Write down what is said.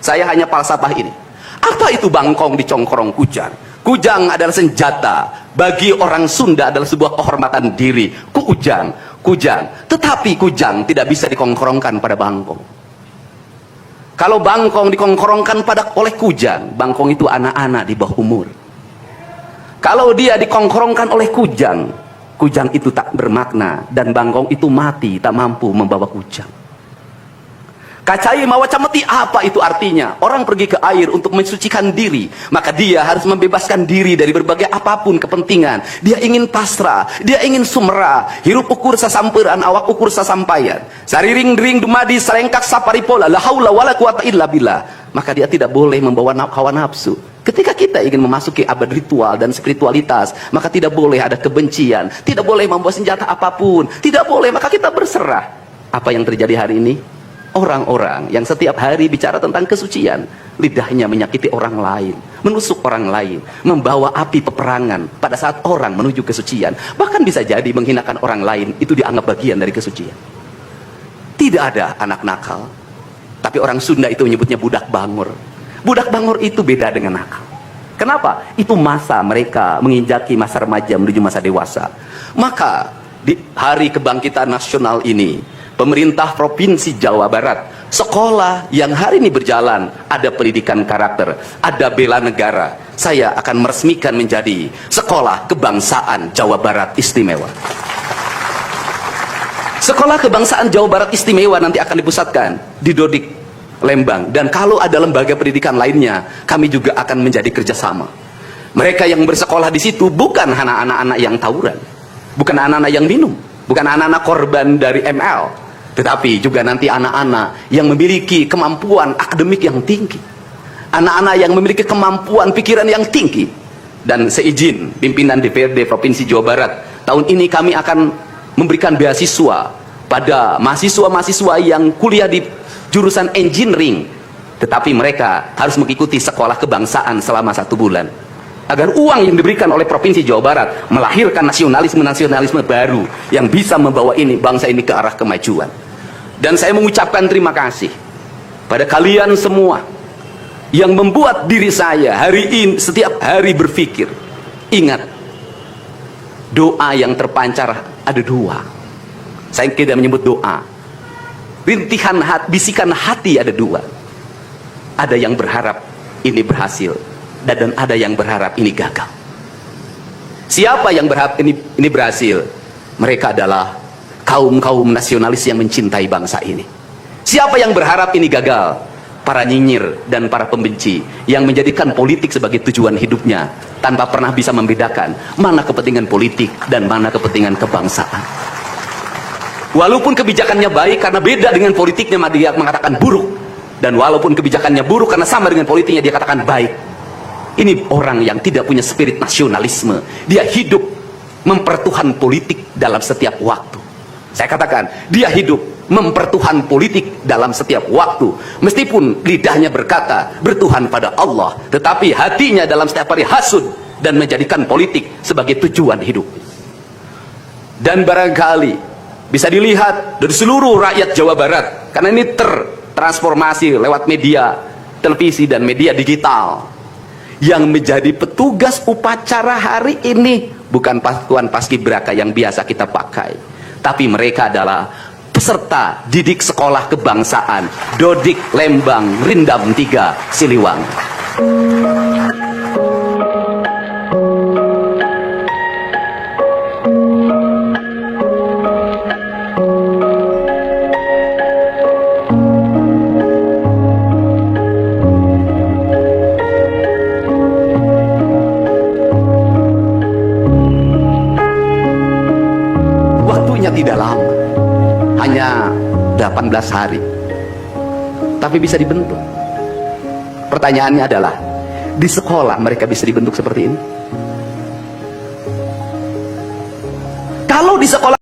Saya hanya falsafah ini. Apa itu bangkong di congkrong kujang? Kujang adalah senjata. Bagi orang Sunda adalah sebuah kehormatan diri. Kujang. Tetapi kujang tidak bisa dikongkrongkan pada bangkong. Kalau bangkong dikongkrongkan oleh kujang, bangkong itu anak-anak di bawah umur. Kalau dia dikongkrongkan oleh kujang, kujang itu tak bermakna, dan bangkong itu mati, tak mampu membawa kujang. Kacai mawa cameti, apa itu artinya? Orang pergi ke air untuk mensucikan diri, maka dia harus membebaskan diri dari berbagai apapun kepentingan. Dia ingin pasrah, dia ingin sumera, hirup ukur sasamperan, awak ukur sasampayan. Sariring-ring dumadi serengkak saparipola, la haula wala quwata illa billah. Maka dia tidak boleh membawa hawa nafsu. Ketika kita ingin memasuki abad ritual dan spiritualitas, maka tidak boleh ada kebencian, tidak boleh membawa senjata apapun, tidak boleh, maka kita berserah. Apa yang terjadi hari ini? Orang-orang yang setiap hari bicara tentang kesucian, lidahnya menyakiti orang lain, menusuk orang lain, membawa api peperangan pada saat orang menuju kesucian, bahkan bisa jadi menghinakan orang lain, itu dianggap bagian dari kesucian. Tidak ada anak nakal, tapi orang Sunda itu menyebutnya budak bangor. Budak bangor itu beda dengan nakal. Kenapa? Itu masa mereka menginjaki masa remaja menuju masa dewasa. Maka di hari kebangkitan nasional ini, pemerintah Provinsi Jawa Barat, sekolah yang hari ini berjalan, ada pendidikan karakter, ada bela negara, saya akan meresmikan menjadi Sekolah Kebangsaan Jawa Barat Istimewa. Sekolah Kebangsaan Jawa Barat Istimewa nanti akan dipusatkan di Dodik, Lembang, dan kalau ada lembaga pendidikan lainnya, kami juga akan menjadi kerjasama. Mereka yang bersekolah di situ bukan anak-anak yang tawuran, bukan anak-anak yang minum, bukan anak-anak korban dari ML, tetapi juga nanti anak-anak yang memiliki kemampuan akademik yang tinggi, anak-anak yang memiliki kemampuan pikiran yang tinggi. Dan seizin pimpinan DPRD Provinsi Jawa Barat, tahun ini kami akan memberikan beasiswa pada mahasiswa-mahasiswa yang kuliah di jurusan engineering, tetapi mereka harus mengikuti sekolah kebangsaan selama 1 bulan, agar uang yang diberikan oleh Provinsi Jawa Barat melahirkan nasionalisme baru yang bisa membawa bangsa ini ke arah kemajuan. Dan saya mengucapkan terima kasih pada kalian semua yang membuat diri saya hari ini setiap hari berpikir. Ingat, doa yang terpancar ada 2. Saya tidak menyebut doa, rintihan hati, bisikan hati ada 2. Ada yang berharap ini berhasil, dan ada yang berharap ini gagal. Siapa yang berharap ini berhasil? Mereka adalah kaum nasionalis yang mencintai bangsa ini. Siapa yang berharap ini gagal? Para nyinyir dan para pembenci yang menjadikan politik sebagai tujuan hidupnya, tanpa pernah bisa membedakan mana kepentingan politik dan mana kepentingan kebangsaan. Walaupun kebijakannya baik, karena beda dengan politiknya dia mengatakan buruk, dan walaupun kebijakannya buruk karena sama dengan politiknya dia katakan baik. Ini orang yang tidak punya spirit nasionalisme. Dia hidup mempertuhan politik dalam setiap waktu. Saya katakan, dia hidup mempertuhan politik dalam setiap waktu. Meskipun lidahnya berkata bertuhan pada Allah, tetapi hatinya dalam setiap hari hasud dan menjadikan politik sebagai tujuan hidup. Dan barangkali bisa dilihat dari seluruh rakyat Jawa Barat, karena ini tertransformasi lewat media televisi dan media digital, yang menjadi petugas upacara hari ini bukan pasukan paskibraka yang biasa kita pakai, tapi mereka adalah peserta didik sekolah kebangsaan Dodik, Lembang, Rindam 3, Siliwangi. Tidak lama, hanya 18 hari, tapi bisa dibentuk. Pertanyaannya adalah, di sekolah mereka bisa dibentuk seperti ini? Kalau di sekolah